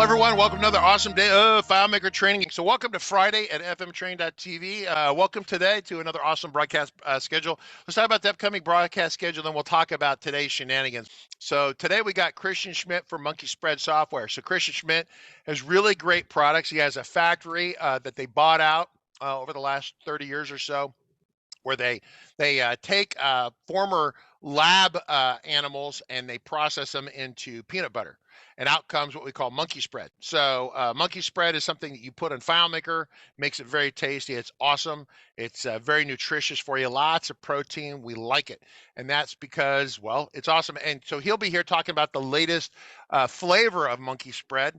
Hello, everyone. Welcome to another awesome day of FileMaker training. So welcome to Friday at fmtrain.tv. Welcome today to another awesome broadcast schedule. Let's talk about the upcoming broadcast schedule, then we'll talk about today's shenanigans. So today we got Christian Schmitz from Monkeyspread Software. So Christian Schmitz has really great products. He has a factory that they bought out over the last 30 years or so, where they take former lab animals and they process them into peanut butter. And out comes what we call Monkeyspread. So Monkeyspread is something that you put in FileMaker, makes it very tasty. It's awesome. It's very nutritious for you. Lots of protein. We like it. And that's because, well, it's awesome. And so he'll be here talking about the latest flavor of Monkeyspread,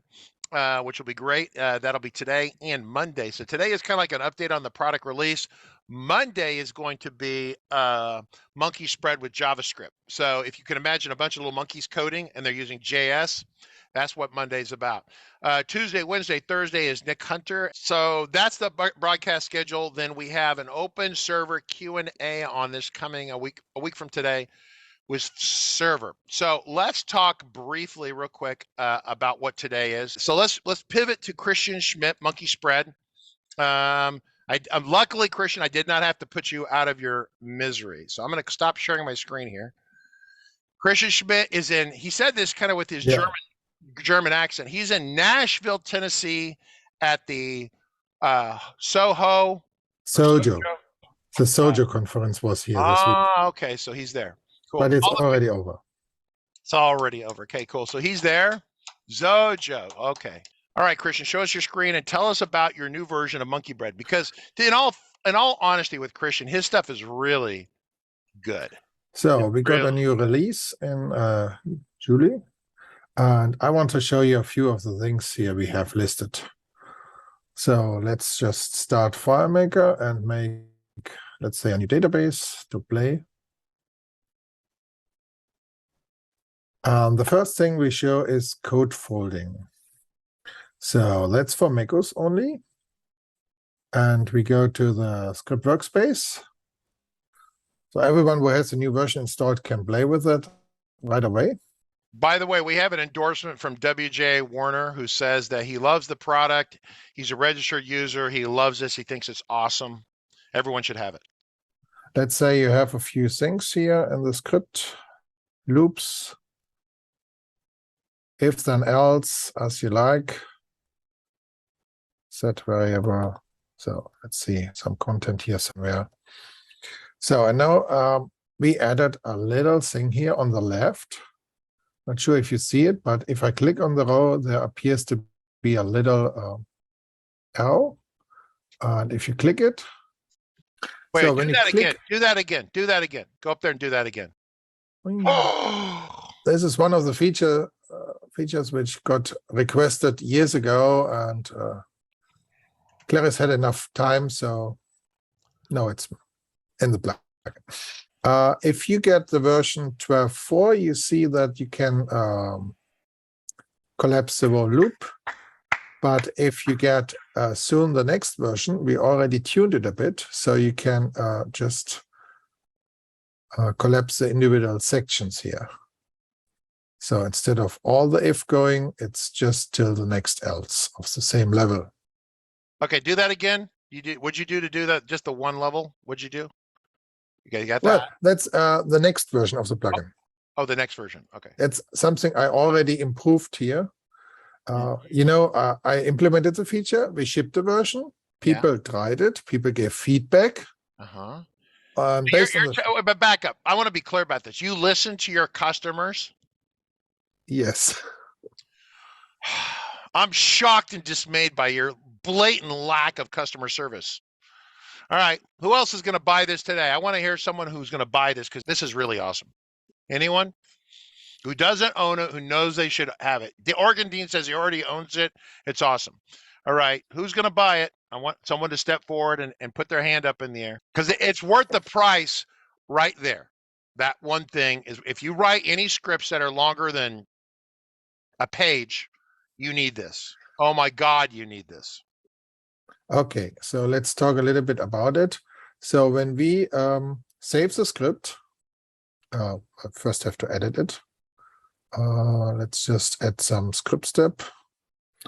which will be great. That'll be today and Monday. So today is kind of like an update on the product release. Monday is going to be Monkeyspread with JavaScript. So if you can imagine a bunch of little monkeys coding and they're using JS, that's what Monday's about. Tuesday, Wednesday, Thursday is Nick Hunter. So that's the broadcast schedule. Then we have an open server Q&A on this coming a week from today with server. So let's talk briefly real quick about what today is. So let's pivot to Christian Schmitz, Monkeyspread. I'm luckily, Christian, I did not have to put you out of your misery. So I'm going to stop sharing my screen here. Christian Schmitz is in, he said this kind of with his German accent. He's in Nashville, Tennessee at the Sojo. The Sojo conference was here this week. Okay. So he's there. Cool. But it's already over. It's already over. Okay, cool. So he's there. Zojo. Okay. All right, Christian, show us your screen and tell us about your new version of Monkeybread, because in all honesty with Christian, his stuff is really good. So we got a new release in July, and I want to show you a few of the things here we have listed. So let's just start FileMaker and make, let's say, a new database to play. The first thing we show is code folding. So that's for macOS only. And we go to the script workspace. So everyone who has a new version installed can play with it right away. By the way, we have an endorsement from WJ Warner, who says that he loves the product. He's a registered user. He loves this. He thinks it's awesome. Everyone should have it. Let's say you have a few things here in the script. Loops. If then else, as you like. Set variable. So let's see some content here somewhere. So and now we added a little thing here on the left. Not sure if you see it, but if I click on the row, there appears to be a little arrow. And if you click it, wait, so do that again. Do that again. Do that again. Go up there and do that again. This is one of the features which got requested years ago, and Claris had enough time, so no, it's in the plugin. If you get the version 12.4, you see that you can collapse the whole loop. But if you get soon the next version, we already tuned it a bit, so you can just collapse the individual sections here. So instead of all the if going, it's just till the next else of the same level. Okay, do that again. What'd you do to do that? Just the one level? What'd you do? Okay, you got that? Well, that's the next version of the plugin. Oh, the next version. Okay. It's something I already improved here. You know, I implemented the feature. We shipped the version. People tried it. People gave feedback. Based on but back up. I want to be clear about this. You listen to your customers? Yes. I'm shocked and dismayed by your blatant lack of customer service. All right, who else is going to buy this today? I want to hear someone who's going to buy this, because this is really awesome. Anyone who doesn't own it, who knows they should have it? The Oregon Dean says he already owns it. It's awesome. All right, who's going to buy it? I want someone to step forward and put their hand up in the air, because it's worth the price right there. That one thing is, if you write any scripts that are longer than a page, you need this. Oh my God, you need this. Okay, so let's talk a little bit about it. So when we save the script, I first have to edit it. Let's just add some script step.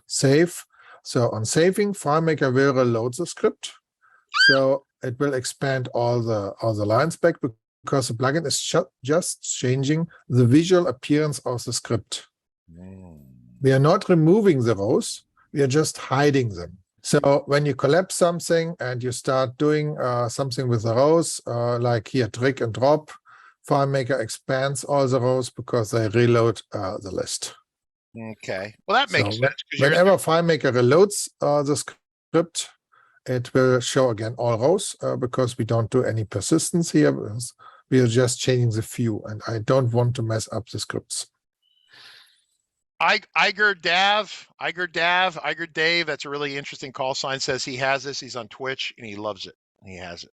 Save. So on saving, FileMaker will reload the script. So it will expand all the lines back because the plugin is just changing the visual appearance of the script. We are not removing the rows, we are just hiding them. So when you collapse something and you start doing something with the rows, like here, drag and drop, FileMaker expands all the rows because they reload the list. Okay. Well, that makes sense. Whenever FileMaker reloads the script, it will show again all rows because we don't do any persistence here. We are just changing the view, and I don't want to mess up the scripts. Iger Dave, that's a really interesting call sign, says he has this. He's on Twitch and he loves it. He has it.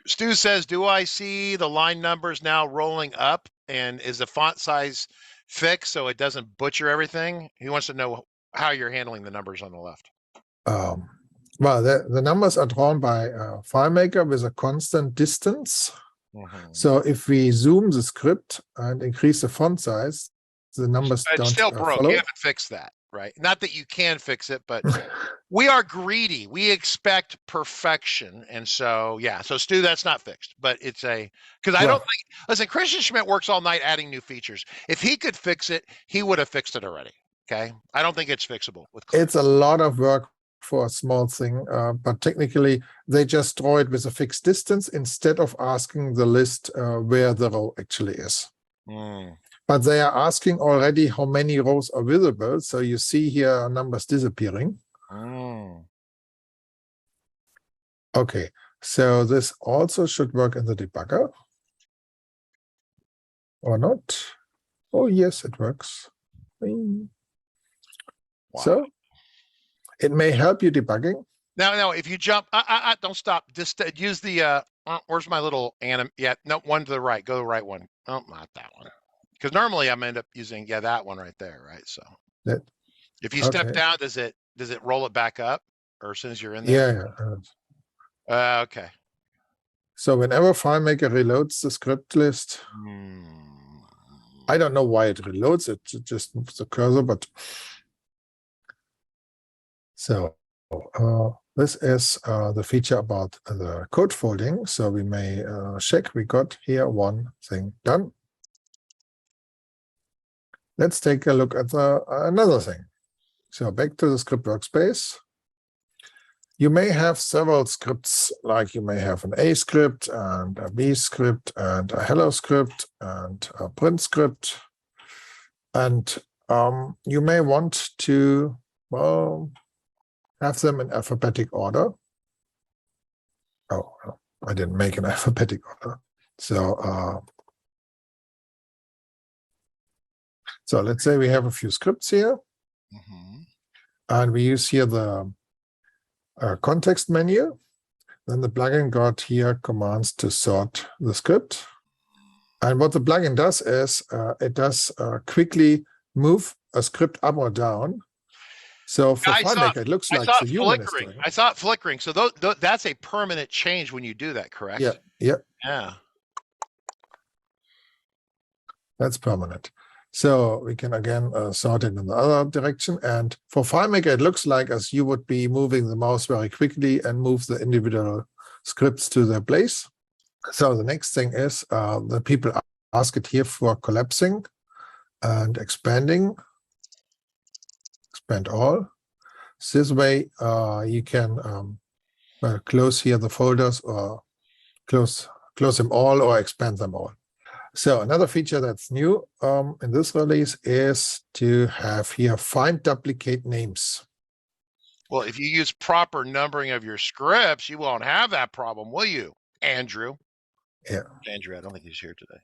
Stu says, do I see the line numbers now rolling up, and is the font size fixed so it doesn't butcher everything? He wants to know how you're handling the numbers on the left. Well, the numbers are drawn by FileMaker with a constant distance. So if we zoom the script and increase the font size, the numbers don't still broke. follow. You haven't fixed that, right? Not that you can fix it, but we are greedy. We expect perfection. And so, yeah. So Stu, that's not fixed, but it's because I don't think, listen, Christian Schmidt works all night adding new features. If he could fix it, he would have fixed it already. Okay. I don't think it's fixable. It's a lot of work for a small thing, but technically they just draw it with a fixed distance instead of asking the list where the row actually is. But they are asking already how many rows are visible. So you see here numbers disappearing. Okay, so this also should work in the debugger. Or not? Oh, yes, it works. Wow. So it may help you debugging. Now, if you jump, don't stop. Just use the, where's my little anim? Yeah, no, one to the right. Go to the right one. Oh, not that one. Because normally I'm end up using that one right there, right? So if you step down, does it roll it back up, or as soon as you're in there? Yeah. Okay. So whenever FileMaker reloads the script list, I don't know why it reloads it. It just moves the cursor, but so this is the feature about the code folding. So we may check. We got here one thing done. Let's take a look at another thing. So back to the script workspace. You may have several scripts, like you may have an A script and a B script and a hello script and a print script. And you may want to, well, have them in alphabetic order. Oh, I didn't make an alphabetic order. So so let's say we have a few scripts here, and we use here the context menu. Then the plugin got here commands to sort the script. And what the plugin does is it does quickly move a script up or down. So for FileMaker, it looks like the human is doing it. I saw it flickering. So that's a permanent change when you do that, correct? Yeah. That's permanent. So we can again sort it in the other direction. And for FileMaker, it looks like as you would be moving the mouse very quickly and move the individual scripts to their place. So the next thing is the people ask it here for collapsing and expanding. Expand all. So this way you can close here the folders or close them all or expand them all. So another feature that's new in this release is to have here find duplicate names. Well, if you use proper numbering of your scripts, you won't have that problem, will you, Andrew? Yeah. Andrew, I don't think he's here today.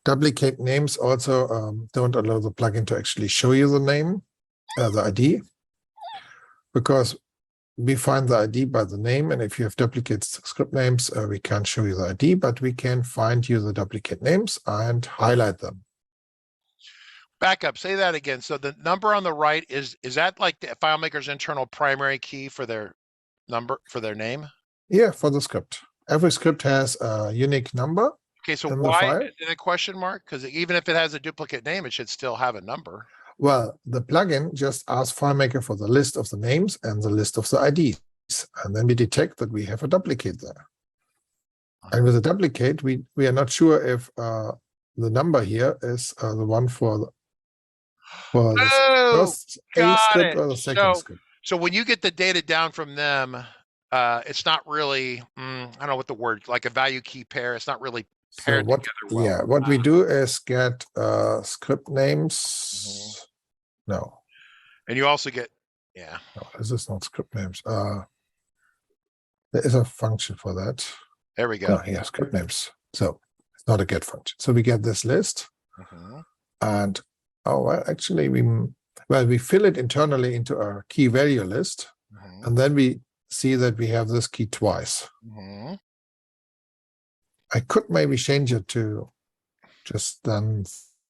Duplicate names also don't allow the plugin to actually show you the name, the ID, because we find the ID by the name, and if you have duplicate script names, we can't show you the ID, but we can find you the duplicate names and highlight them. Back up, say that again. So the number on the right, is that like the FileMaker's internal primary key for their number, for their name? Yeah, for the script. Every script has a unique number. Okay, so why the question mark? Because even if it has a duplicate name, it should still have a number. Well, the plugin just asks FileMaker for the list of the names and the list of the IDs. And then we detect that we have a duplicate there. And with a duplicate, we are not sure if the number here is the one for the first A script or the second script. So when you get the data down from them, it's not really, I don't know what the word, like a value key pair. It's not really paired together well. Yeah, what we do is get script names. No. And you also get, yeah. No, this is not script names. There is a function for that. There we go. No, yeah, script names. So it's not a get function. So we get this list. And well, actually, we fill it internally into our key value list. And then we see that we have this key twice. I could maybe change it to just then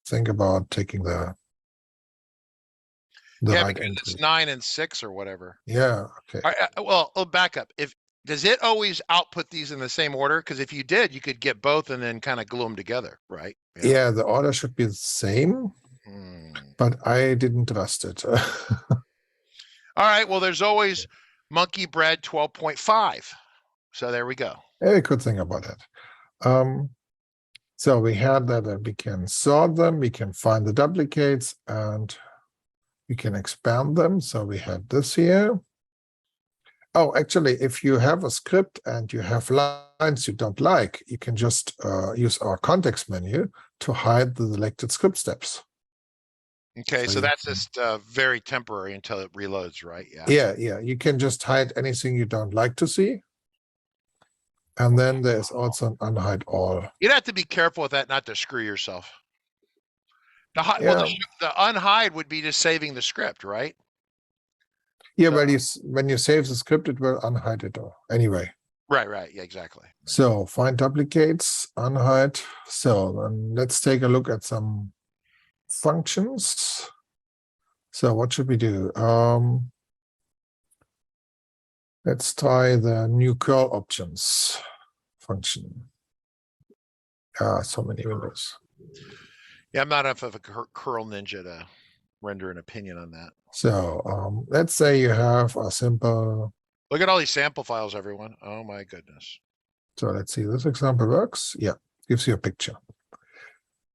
think about taking the yeah, right because entry. it's 9 and 6 or whatever. Yeah, okay. Well, I'll back up. Does it always output these in the same order? Because if you did, you could get both and then kind of glue them together, right? Yeah, the order should be the same, but I didn't trust it. All right. Well, there's always Monkeybread 12.5. So there we go. Yeah, we could think about that. So we had that we can sort them, we can find the duplicates, and we can expand them. So we had this here. Oh, actually, if you have a script and you have lines you don't like, you can just use our context menu to hide the selected script steps. Okay, so that's just very temporary until it reloads, right? Yeah. You can just hide anything you don't like to see. And then there's also an unhide all. You'd have to be careful with that, not to screw yourself. Well, the unhide would be just saving the script, right? Yeah, but when you save the script, it will unhide it all anyway. Right. Yeah, exactly. So find duplicates, unhide. So then let's take a look at some functions. So what should we do? Let's try the new curl options function. So many windows. Yeah, I'm not enough of a curl ninja to render an opinion on that. So let's say you have a simple. Look at all these sample files, everyone. Oh my goodness. So let's see, this example works. Yeah, gives you a picture.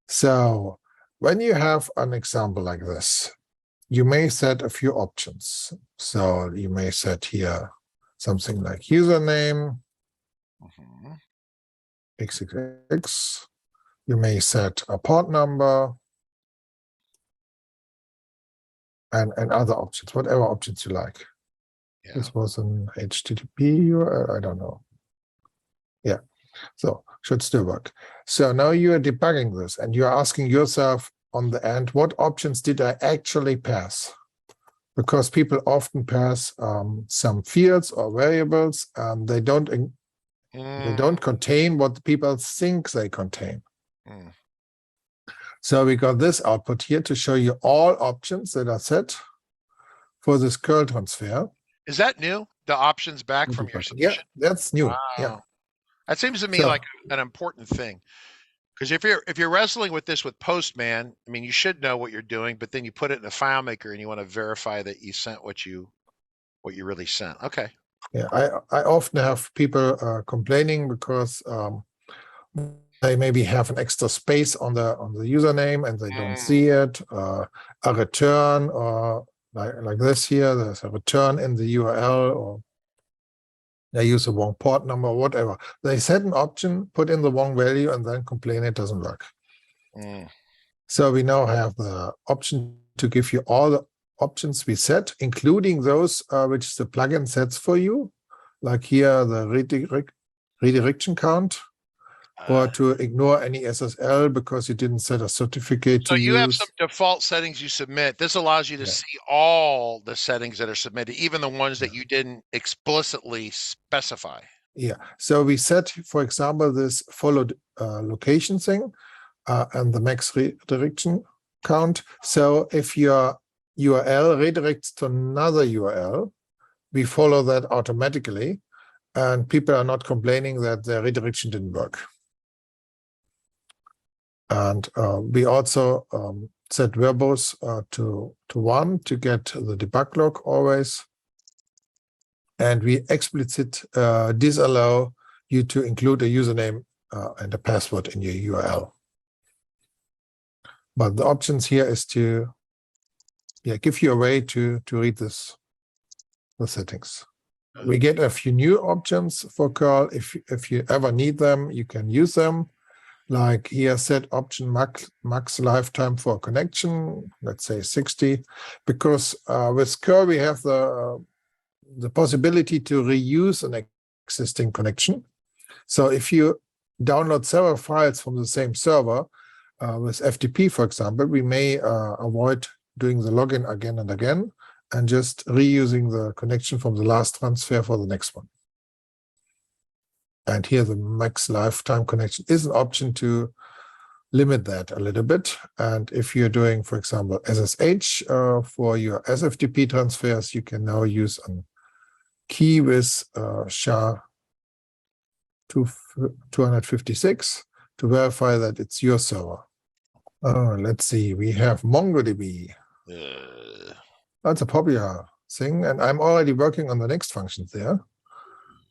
So when you have an example like this, you may set a few options. So you may set here something like username, XXX. You may set a port number and other options, whatever options you like. Yeah. This was an HTTP URL, I don't know. Yeah, so should still work. So now you are debugging this and you're asking yourself on the end, what options did I actually pass? Because people often pass some fields or variables, and they don't contain what people think they contain. So we got this output here to show you all options that are set for this curl transfer. Is that new? The options back from your submission? Yeah, that's new. Wow. Yeah, that seems to me like an important thing. Because if you're wrestling with this with Postman, I mean, you should know what you're doing, but then you put it in a FileMaker and you want to verify that you sent what you really sent. Okay. Yeah, I often have people complaining because they maybe have an extra space on the username and they don't see it. A return, or like this here, there's a return in the URL, or they use the wrong port number or whatever. They set an option, put in the wrong value, and then complain it doesn't work. So we now have the option to give you all the options we set, including those which the plugin sets for you, like here the redirection count, or to ignore any SSL because you didn't set a certificate to use. So you have some default settings you submit. This allows you to see all the settings that are submitted, even the ones that you didn't explicitly specify. Yeah. So we set, for example, this follow location thing and the max redirection count. So if your URL redirects to another URL, we follow that automatically, and people are not complaining that their redirection didn't work. And we also set verbose to 1 to get the debug log always. And we explicit disallow you to include a username and a password in your URL. But the options here is to give you a way to read the settings. We get a few new options for curl. If you ever need them, you can use them. Like here, set option max lifetime for connection, let's say 60, because with curl we have the possibility to reuse an existing connection. So if you download several files from the same server, with FTP, for example, we may avoid doing the login again and again and just reusing the connection from the last transfer for the next one. And here the max lifetime connection is an option to limit that a little bit. And if you're doing, for example, SSH for your SFTP transfers, you can now use a key with SHA-256 to verify that it's your server. Let's see, we have Mongodb. That's a popular thing, and I'm already working on the next functions there.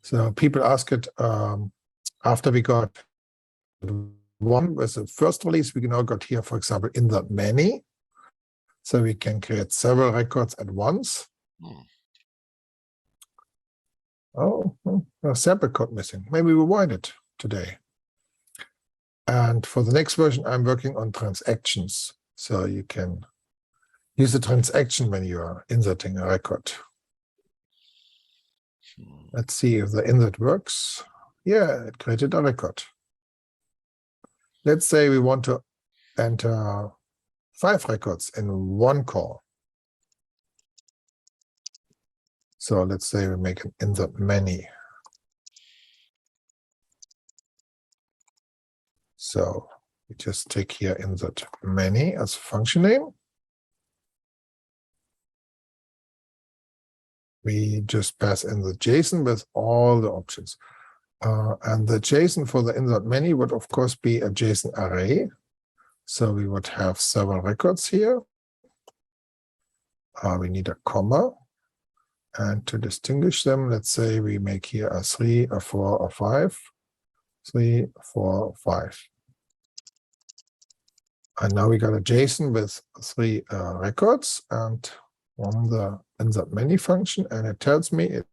So people ask it after we got one with the first release, we now got here, for example, in the many. So we can create several records at once. Oh, a sample code missing. Maybe we'll wind it today. And for the next version, I'm working on transactions. So you can use the transaction when you are inserting a record. Let's see if the insert works. Yeah, it created a record. Let's say we want to enter 5 records in one call. So let's say we make an insert many. So we just take here insert many as a function name. We just pass in the JSON with all the options. And the JSON for the insert many would, of course, be a JSON array. So we would have several records here. We need a comma. And to distinguish them, let's say we make here a 3, a 4, a 5. 3, 4, 5. And now we got a JSON with 3 records and on the insert many function, and it tells me it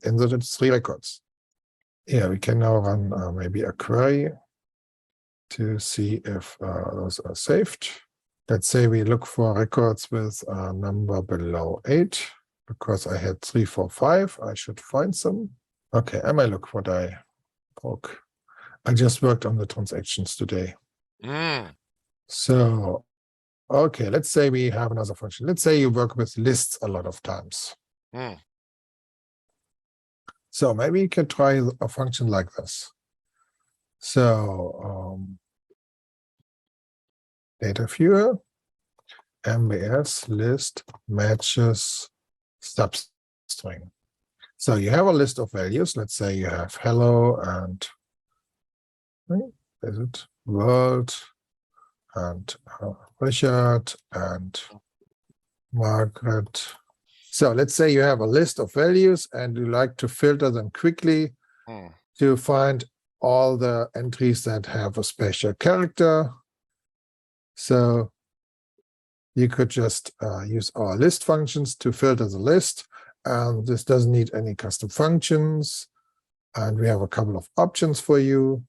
inserted 3 records. Yeah, we can now run maybe a query to see if those are saved. Let's say we look for records with a number below 8, because I had 3, 4, 5. I should find some. Okay, I might look what I broke. I just worked on the transactions today. So, okay, let's say we have another function. Let's say you work with lists a lot of times. So maybe you can try a function like this. So, data viewer, MBS list matches substring. So you have a list of values. Let's say you have hello and is it world and Richard and Margaret. So let's say you have a list of values and you like to filter them quickly to find all the entries that have a special character. So you could just use our list functions to filter the list. And this doesn't need any custom functions. And we have a couple of options for you.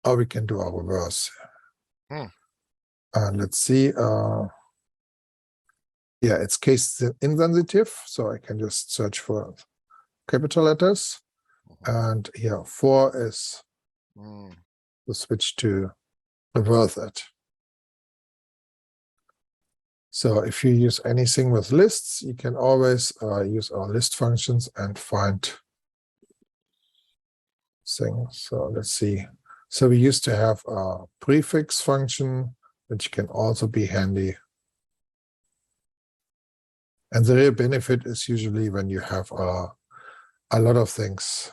Or we can do our reverse. And let's see. Yeah, it's case insensitive. So I can just search for capital letters. And here, 4 is the switch to reverse it. So if you use anything with lists, you can always use our list functions and find things. So let's see. So we used to have a prefix function, which can also be handy. And the real benefit is usually when you have a lot of things.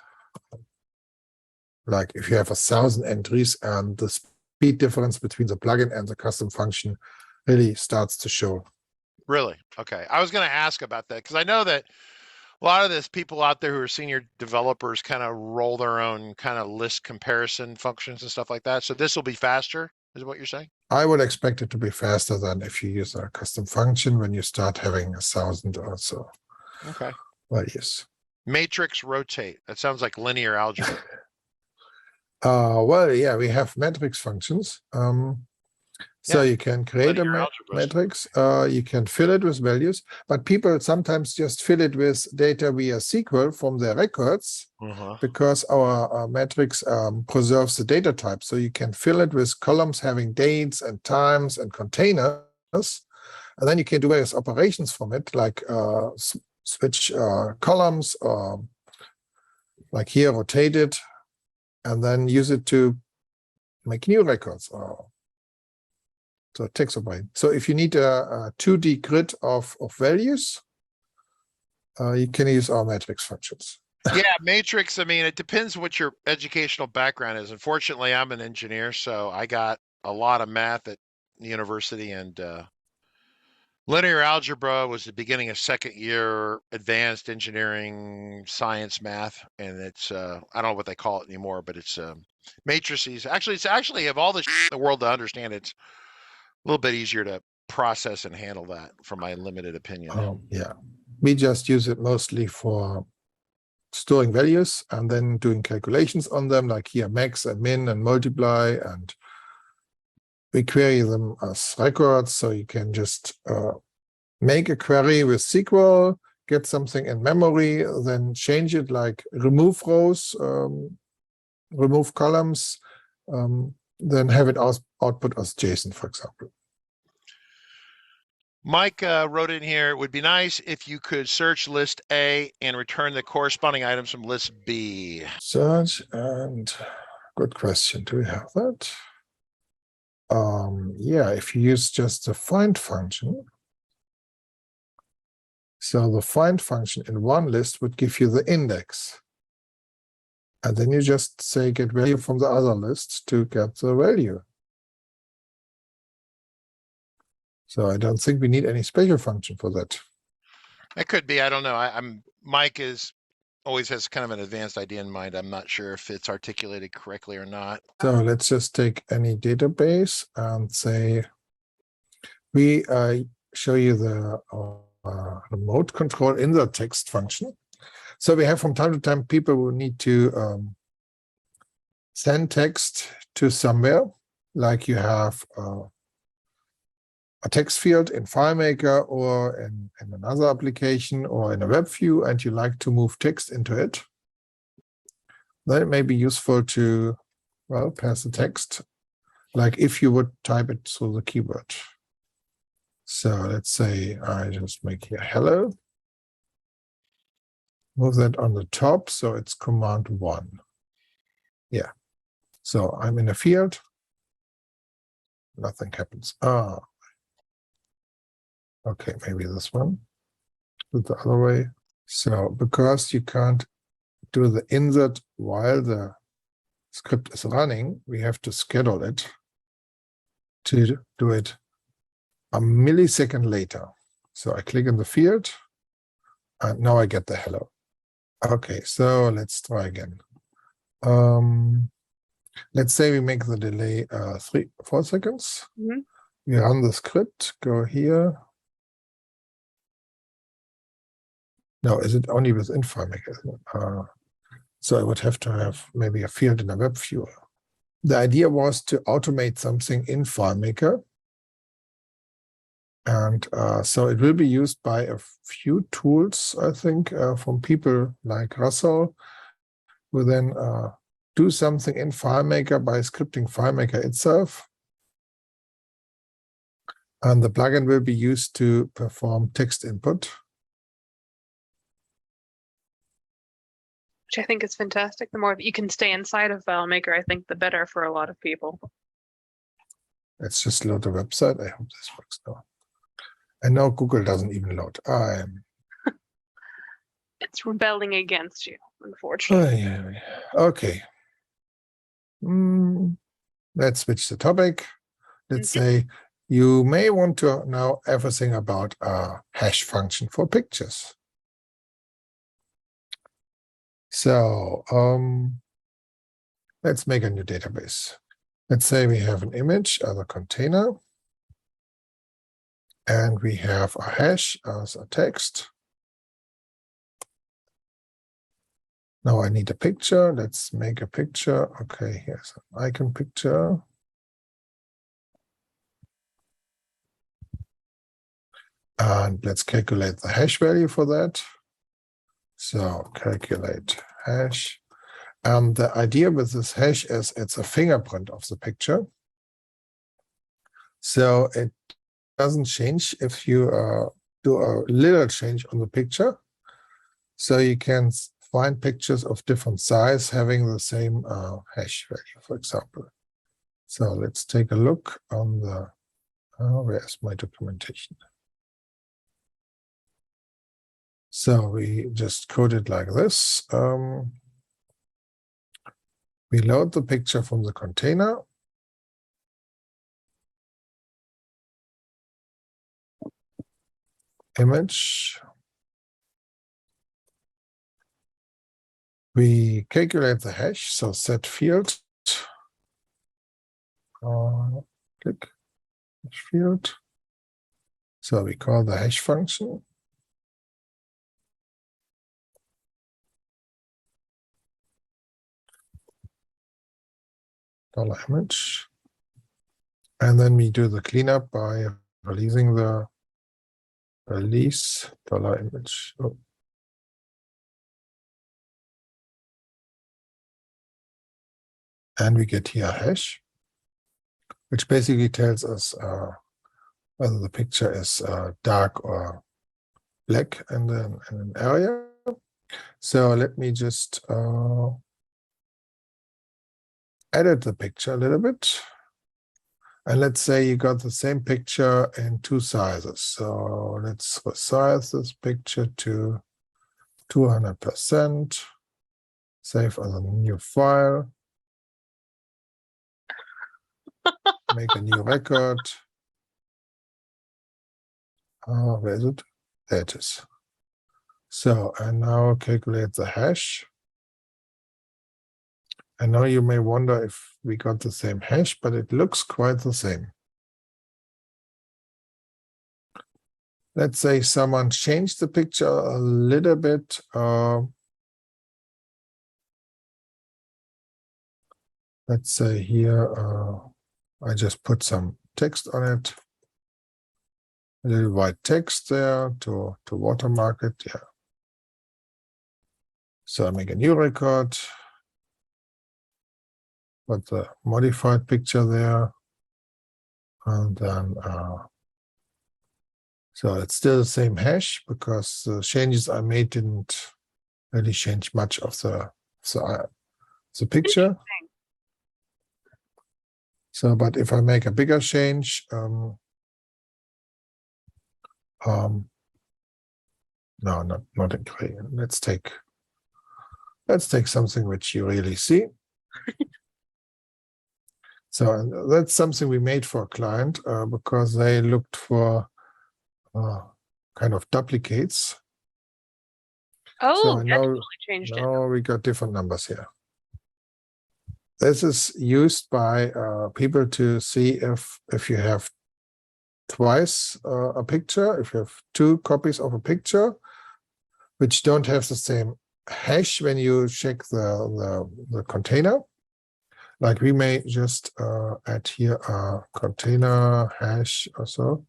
Like if you have 1,000 entries and the speed difference between the plugin and the custom function really starts to show. Really? Okay. I was going to ask about that because I know that a lot of this people out there who are senior developers kind of roll their own kind of list comparison functions and stuff like that. So this will be faster, is what you're saying? I would expect it to be faster than if you use a custom function when you start having 1,000 or so. Okay. Values. Matrix rotate. That sounds like linear algebra. Well, yeah, we have matrix functions. So Yeah, you can create a linear algebra. matrix. You can fill it with values, but people sometimes just fill it with data via SQL from their records because our matrix preserves the data type. So you can fill it with columns having dates and times and containers, and then you can do various operations from it, like switch columns, or like here, rotate it, and then use it to make new records. So text operating. So if you need a 2D grid of values, you can use our matrix functions. Yeah, matrix. I mean, it depends what your educational background is. Unfortunately, I'm an engineer, so I got a lot of math at university, and linear algebra was the beginning of second year advanced engineering science math, and it's I don't know what they call it anymore, but it's matrices. Actually, it's actually of all the in the world to understand, it's a little bit easier to process and handle that, from my limited opinion. Yeah, we just use it mostly for storing values and then doing calculations on them, like here max and min and multiply, and we query them as records. So you can just make a query with SQL, get something in memory, then change it, like remove rows, remove columns, then have it output as JSON, for example. Mike wrote in here, it would be nice if you could search list A and return the corresponding items from list B. Search, and good question. Do we have that? Yeah, if you use just the find function. So the find function in one list would give you the index. And then you just say get value from the other list to get the value. So I don't think we need any special function for that. It could be, I don't know. Mike always has kind of an advanced idea in mind. I'm not sure if it's articulated correctly or not. So let's just take any database and say we show you the remote control in the text function. So we have from time to time people who need to send text to somewhere, like you have a text field in FileMaker or in another application or in a web view, and you like to move text into it. Then it may be useful to, well, pass the text, like if you would type it through the keyboard. So let's say I just make here hello. Move that on the top, so it's command 1. Yeah. So I'm in a field. Nothing happens. Okay, maybe this one. Do the other way. So because you can't do the insert while the script is running, we have to schedule it to do it a millisecond later. So I click in the field, and now I get the hello. Okay, so let's try again. Let's say we make the delay 4 seconds. We run the script, go here. No, is it only within FileMaker? So I would have to have maybe a field in a web viewer. The idea was to automate something in FileMaker. And so it will be used by a few tools, I think, from people like Russell, who then do something in FileMaker by scripting FileMaker itself. And the plugin will be used to perform text input. Which I think is fantastic. The more you can stay inside of FileMaker, I think the better for a lot of people. Let's just load the website. I hope this works now. And now Google doesn't even load. It's rebelling against you, unfortunately. Okay. let's switch the topic. Let's Mhm. say you may want to know everything about a hash function for pictures. So let's make a new database. Let's say we have an image as a container, and we have a hash as a text. Now I need a picture. Let's make a picture. Okay, here's an icon picture. And let's calculate the hash value for that. So calculate hash. And the idea with this hash is it's a fingerprint of the picture. So it doesn't change if you do a little change on the picture. So you can find pictures of different size having the same hash value, for example. So let's take a look on the, where's my documentation? So we just code it like this. We load the picture from the container. Image. We calculate the hash, so set field. Click hash field. So we call the hash function. $image. And then we do the cleanup by releasing the release $image. Oh. And we get here a hash, which basically tells us whether the picture is dark or black in an area. So let me just edit the picture a little bit. And let's say you got the same picture in two sizes. So let's resize this picture to 200%. Save as a new file. Make a new record. Where is it? There it is. So, and now calculate the hash. And now you may wonder if we got the same hash, but it looks quite the same. Let's say someone changed the picture a little bit. Let's say here, I just put some text on it. A little white text there to watermark it. Yeah. So I make a new record. Put the modified picture there. And then, so it's still the same hash because the changes I made didn't really change much of the picture. So, but if I make a bigger change, no, not in gray. Let's take something which you really see. So that's something we made for a client because they looked for kind of duplicates. Oh, so that now, totally changed it. now we got different numbers here. This is used by people to see if you have twice a picture, if you have two copies of a picture, which don't have the same hash when you check the container. Like we may just add here a container hash or so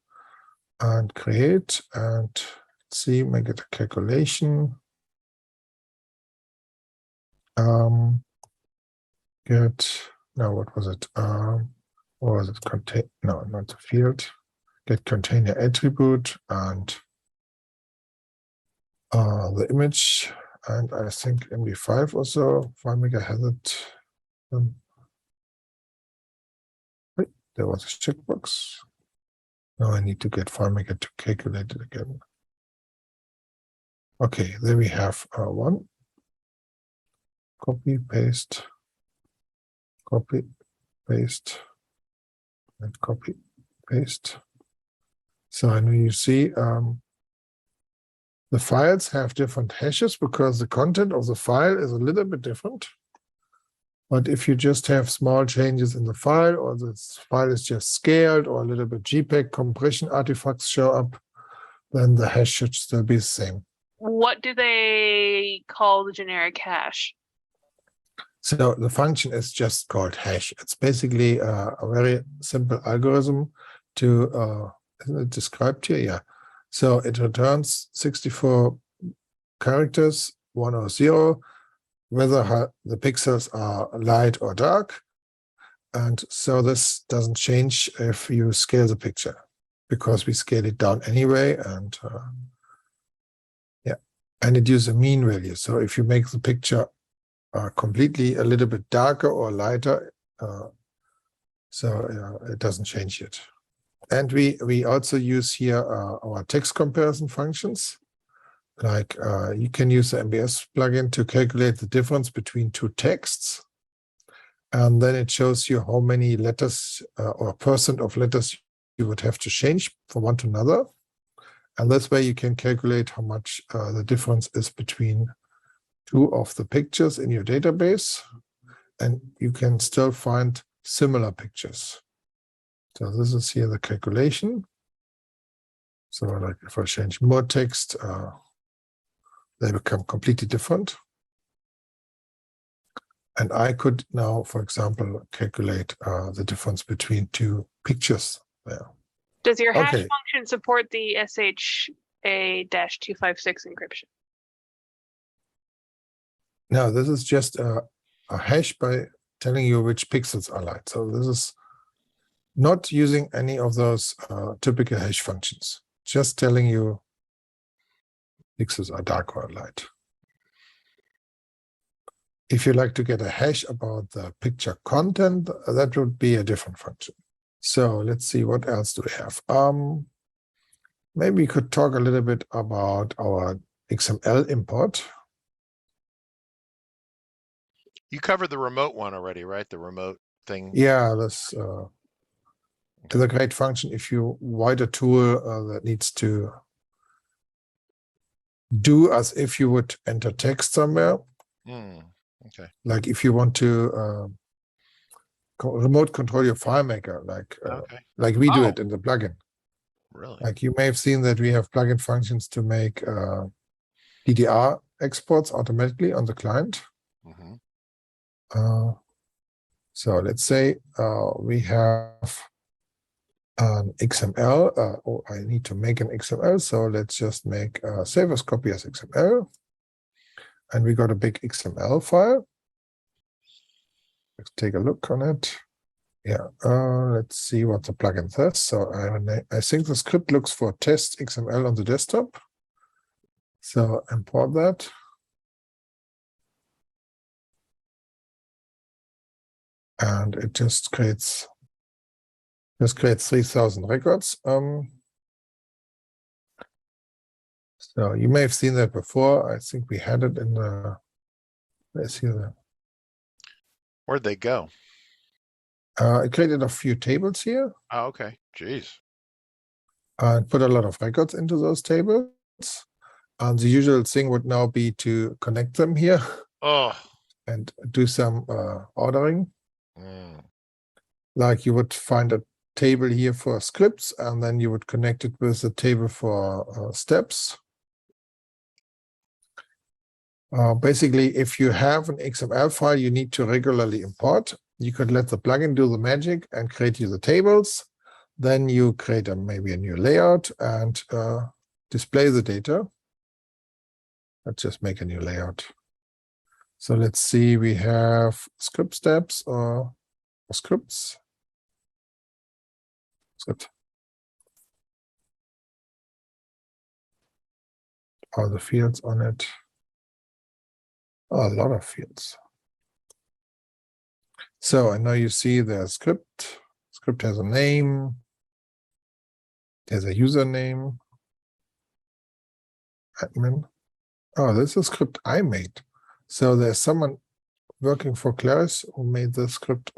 and create and see, make it a calculation. Get, now what was it? Or was it contain? No, not the field. Get container attribute and the image, and I think MD5 or so. FileMaker has it. Wait, there was a checkbox. Now I need to get FileMaker to calculate it again. Okay, there we have one. Copy, paste, copy, paste, and copy, paste. So I know you see the files have different hashes because the content of the file is a little bit different. But if you just have small changes in the file, or the file is just scaled, or a little bit JPEG compression artifacts show up, then the hash should still be the same. What do they call the generic hash? So the function is just called hash. It's basically a very simple algorithm to, isn't it described here? Yeah. So it returns 64 characters, 1 or 0, whether the pixels are light or dark. And so this doesn't change if you scale the picture, because we scale it down anyway. And yeah, and it uses a mean value. So if you make the picture completely a little bit darker or lighter, it doesn't change it. And we also use here our text comparison functions. Like you can use the MBS plugin to calculate the difference between two texts. And then it shows you how many letters or % of letters you would have to change from one to another. And this way you can calculate how much the difference is between two of the pictures in your database. And you can still find similar pictures. So this is here the calculation. So like if I change more text, they become completely different. And I could now, for example, calculate the difference between two pictures there. Does your hash function support the SHA-256 encryption? No, this is just a hash by telling you which pixels are light. So this is not using any of those typical hash functions, just telling you pixels are dark or light. If you like to get a hash about the picture content, that would be a different function. So let's see, what else do we have? Maybe we could talk a little bit about our XML import. You covered the remote one already, right? The remote thing. Yeah, this is a great function if you write a tool that needs to do as if you would enter text somewhere. Okay. Like if you want to remote control your FileMaker, like we do it in the plugin. Really? Like you may have seen that we have plugin functions to make DDR exports automatically on the client. So let's say we have an XML. Oh, I need to make an XML. So let's just make save as copy as XML. And we got a big XML file. Let's take a look on it. Yeah, let's see what the plugin says. So I think the script looks for test XML on the desktop. So import that. And it just creates 3,000 records. So you may have seen that before. I think we had it in the, let's see that. Where'd they go? I created a few tables here. Oh, okay. Jeez. And put a lot of records into those tables. And the usual thing would now be to connect them here. Oh. And do some ordering. Like you would find a table here for scripts, and then you would connect it with a table for steps. Basically, if you have an XML file you need to regularly import, you could let the plugin do the magic and create you the tables. Then you create maybe a new layout and display the data. Let's just make a new layout. So let's see, we have script steps or scripts. Script. All the fields on it. Oh, a lot of fields. So I know you see the script. Script has a name. There's a username. Admin. Oh, this is a script I made. So there's someone working for Claris who made the script.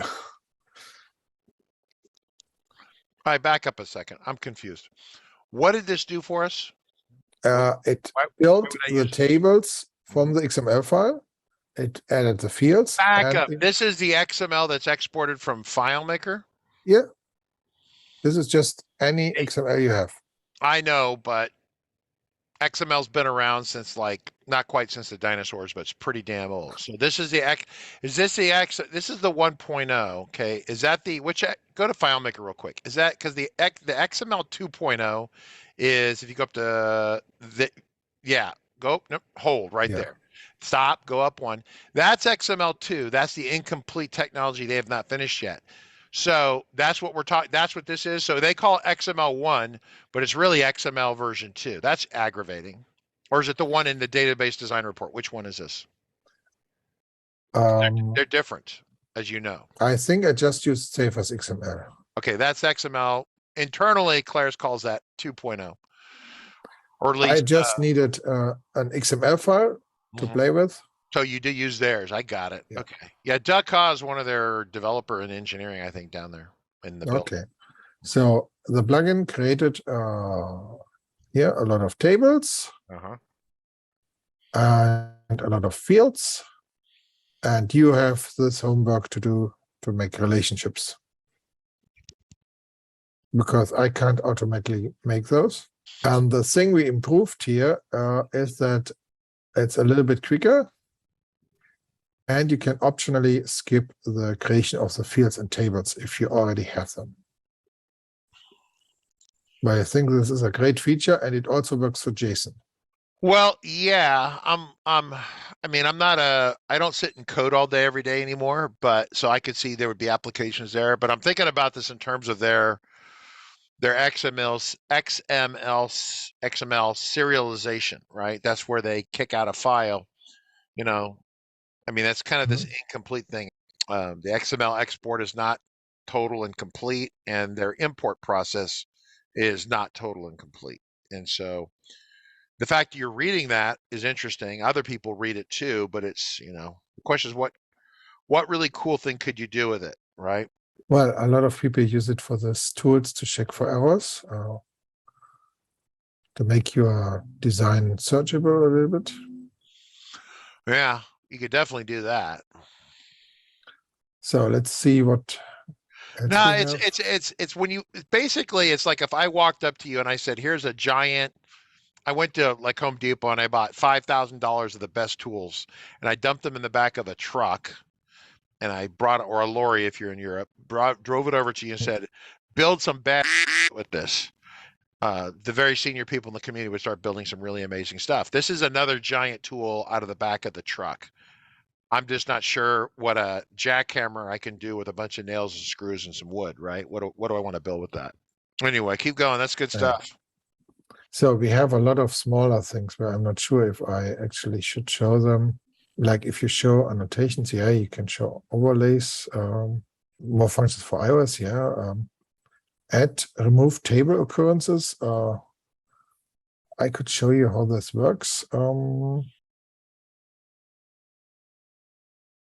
All right, back up a second. I'm confused. What did this do for us? It Why built would I the use- tables from the XML file. It added the fields. Back and up. This is the XML that's exported from FileMaker. Yeah, this is just any XML you have. I know, but XML's been around since like not quite since the dinosaurs, but it's pretty damn old. So this is the X. Is this the X? This is the 1.0. Okay, is that the which? Go to FileMaker real quick. Is that because the XML 2.0 is if you go up to the yeah go nope, hold right Yeah. there. Stop. Go up one. That's XML2. That's the incomplete technology they have not finished yet. So that's what we're talking. That's what this is. So they call it XML1, but it's really XML version 2. That's aggravating. Or is it the one in the database design report? Which one is this? They're different, as you know. I think I just used save as XML. Okay, that's XML. Internally, Claris calls that 2.0. Or at I least just needed an XML file to play with. So you did use theirs. I got it. Yeah. Okay. Yeah, Duck is one of their developer and engineering, I think, down there in the build. Okay. So the plugin created here a lot of tables and a lot of fields. And you have this homework to do to make relationships. Because I can't automatically make those. And the thing we improved here is that it's a little bit quicker. And you can optionally skip the creation of the fields and tables if you already have them. But I think this is a great feature, and it also works for Json. Well, yeah, I don't sit and code all day every day anymore, but so I could see there would be applications there, but I'm thinking about this in terms of their XML serialization, right? That's where they kick out a file, that's kind of this incomplete thing. The XML export is not total and complete, and their import process is not total and complete. And so the fact that you're reading that is interesting. Other people read it too, but it's, the question is what really cool thing could you do with it, right? Well, a lot of people use it for these tools to check for errors, to make your design searchable a little bit. Yeah, you could definitely do that. So let's see what. No, it's when you basically it's like if I walked up to you and I said, "Here's a giant." I went to like Home Depot and I bought $5,000 of the best tools, and I dumped them in the back of a truck, and I brought or a lorry if you're in Europe, drove it over to you and said, "Build some bad with this." The very senior people in the community would start building some really amazing stuff. This is another giant tool out of the back of the truck. I'm just not sure what a jackhammer I can do with a bunch of nails and screws and some wood, right? What do I want to build with that? Anyway, keep going. That's good stuff. So we have a lot of smaller things where I'm not sure if I actually should show them. Like if you show annotations, yeah, you can show overlays, more functions for iOS, yeah. Add, remove table occurrences. I could show you how this works.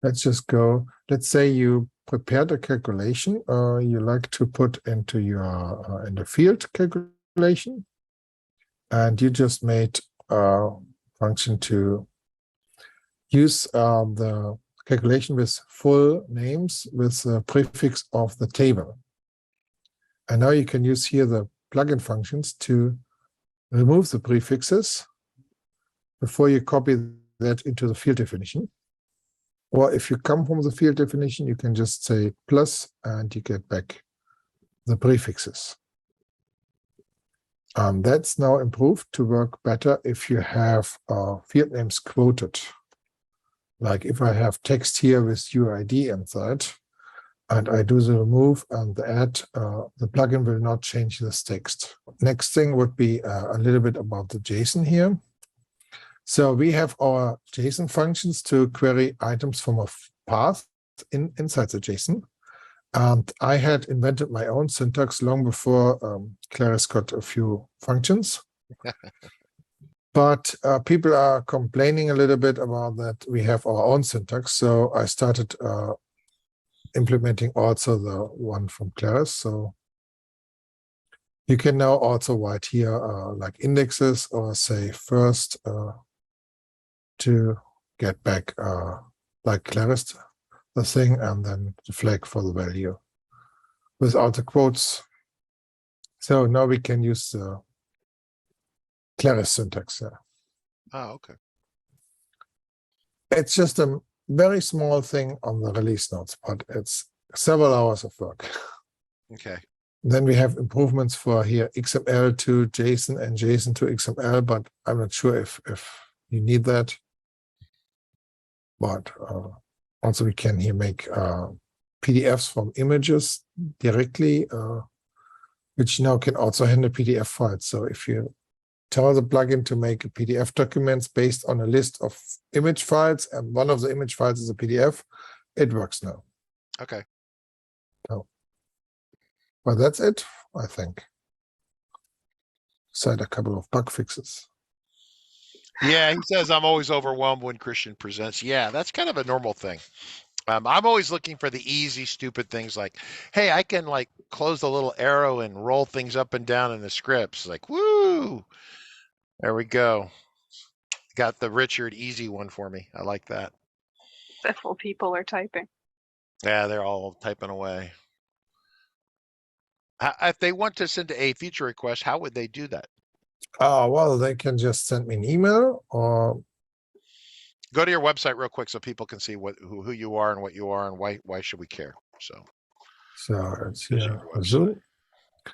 Let's just go. Let's say you prepared a calculation you like to put into your in the field calculation, and you just made a function to use the calculation with full names with the prefix of the table. And now you can use here the plugin functions to remove the prefixes before you copy that into the field definition. Or if you come from the field definition, you can just say plus and you get back the prefixes. That's now improved to work better if you have field names quoted. Like if I have text here with UID inside, and I do the remove and the add, the plugin will not change this text. Next thing would be a little bit about the JSON here. So we have our JSON functions to query items from a path inside the JSON. And I had invented my own syntax long before Claris got a few functions. But people are complaining a little bit about that we have our own syntax. So I started implementing also the one from Claris. So You can now also write here like indexes or say first to get back like Claris the thing and then the flag for the value without the quotes. So now we can use the Claris syntax there. Oh, okay. It's just a very small thing on the release notes, but it's several hours of work. Okay. Then we have improvements for here XML to JSON and JSON to XML, but I'm not sure if you need that. But also we can here make PDFs from images directly, which now can also handle PDF files. So if you tell the plugin to make a PDF documents based on a list of image files, and one of the image files is a PDF, it works now. Okay. So, but that's it, I think. Besides a couple of bug fixes. Yeah, he says I'm always overwhelmed when Christian presents. Yeah, that's kind of a normal thing. I'm always looking for the easy, stupid things like, hey, I can like close the little arrow and roll things up and down in the scripts. Like, woo! There we go. Got the Richard easy one for me. I like that. Several people are typing. Yeah, they're all typing away. If they want to send a feature request, how would they do that? Well, they can just send me an email or Go to your website real quick so people can see who you are and what you are and why should we care. So it's visit here. your website. Zoom.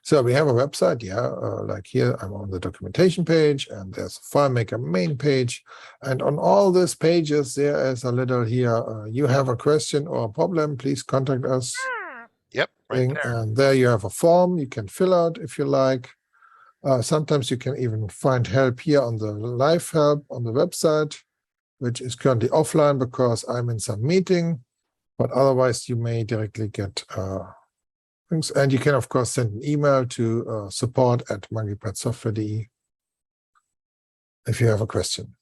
So we have a website, yeah, like here I'm on the documentation page and there's a FileMaker main page. And on all these pages, there is a little here, you have a question or a problem, please contact us. Yep, right there. And there you have a form you can fill out if you like. Sometimes you can even find help here on the live help on the website, which is currently offline because I'm in some meeting, but otherwise you may directly get things. And you can, of course, send an email to support@monkeybreadsoftware.de if you have a question.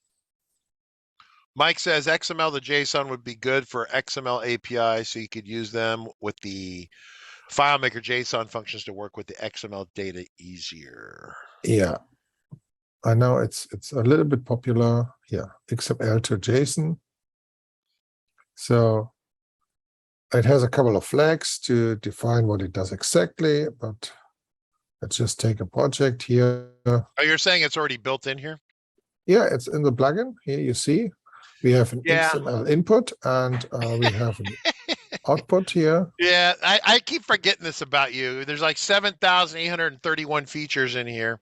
Mike says XML to JSON would be good for XML API, so you could use them with the FileMaker JSON functions to work with the XML data easier. Yeah, I know it's a little bit popular here, XML to JSON. So it has a couple of flags to define what it does exactly, but let's just take a project here. Oh, you're saying it's already built in here? Yeah, it's in the plugin. Here you see we have an Yeah. XML input and we have an output here. Yeah, I keep forgetting this about you. There's like 7,831 features in here,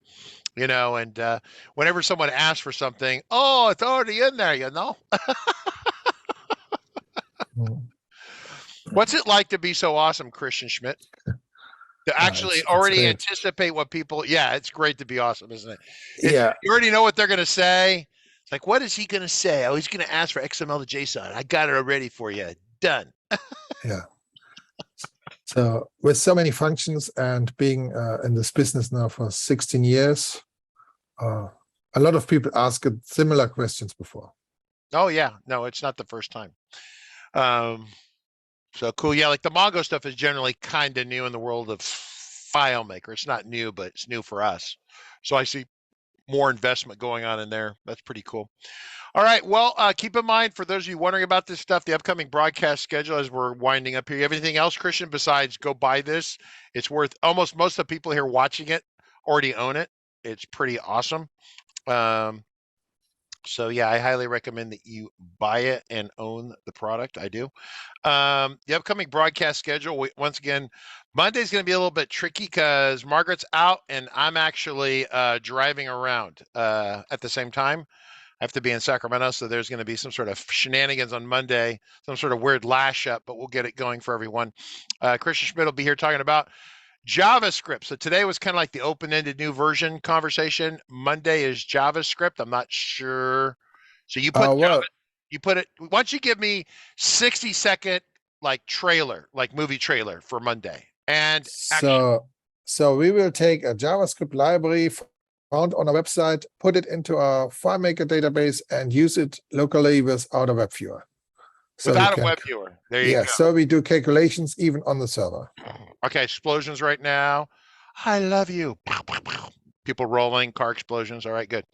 you know, and whenever someone asks for something, oh, it's already in there, you know? What's it like to be so awesome, Christian Schmidt? To actually it's already great. anticipate what people, yeah, it's great to be awesome, isn't it? Yeah, You already know what they're going to say. It's like, what is he going to say? Oh, he's going to ask for XML to JSON. I got it already for you. Done. yeah. So with so many functions and being in this business now for 16 years, a lot of people ask similar questions before. Oh, yeah. No, it's not the first time. So cool. Yeah, like the Mongo stuff is generally kind of new in the world of FileMaker. It's not new, but it's new for us. So I see more investment going on in there. That's pretty cool. All right. Well, keep in mind, for those of you wondering about this stuff, the upcoming broadcast schedule as we're winding up here. You have anything else, Christian, besides go buy this? It's worth, almost most of the people here watching it already own it. It's pretty awesome. So yeah, I highly recommend that you buy it and own the product. I do. The upcoming broadcast schedule, once again, Monday's going to be a little bit tricky because Margaret's out and I'm actually driving around at the same time. I have to be in Sacramento, so there's going to be some sort of shenanigans on Monday, some sort of weird lash up, but we'll get it going for everyone. Christian Schmidt will be here talking about JavaScript. So today was kind of like the open-ended new version conversation. Monday is JavaScript. I'm not sure. So you put you put it. Why don't you give me 60-second like trailer, like movie trailer for Monday? And so we will take a JavaScript library found on a website, put it into our FileMaker database, and use it locally without a web viewer. So without a web viewer. There you go. So we do calculations even on the server. Okay, explosions right now. I love you. People rolling, car explosions. All right, good.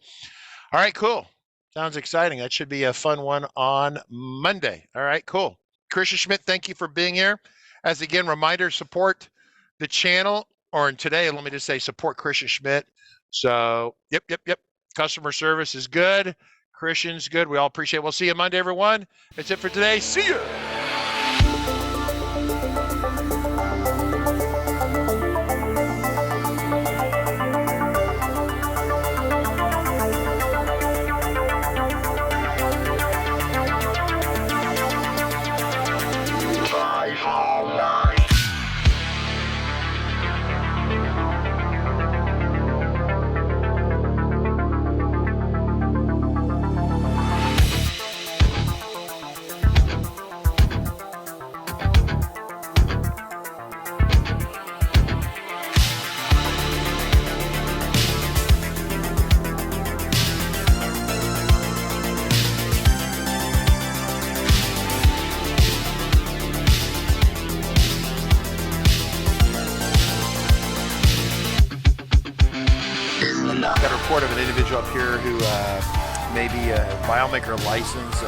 All right, cool. Sounds exciting. That should be a fun one on Monday. All right, cool. Christian Schmidt, thank you for being here. As again, reminder, support the channel, or today, let me just say support Christian Schmidt. So, yep. Customer service is good. Christian's good. We all appreciate it. We'll see you Monday, everyone. That's it for today. See you. Got a report of an individual up here who may be a FileMaker license.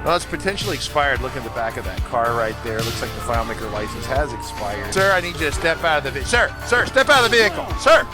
Well, it's potentially expired. Look at the back of that car right there. Looks like the FileMaker license has expired. Sir, I need you to step out of the vehicle. Sir, step out of the vehicle. Sir!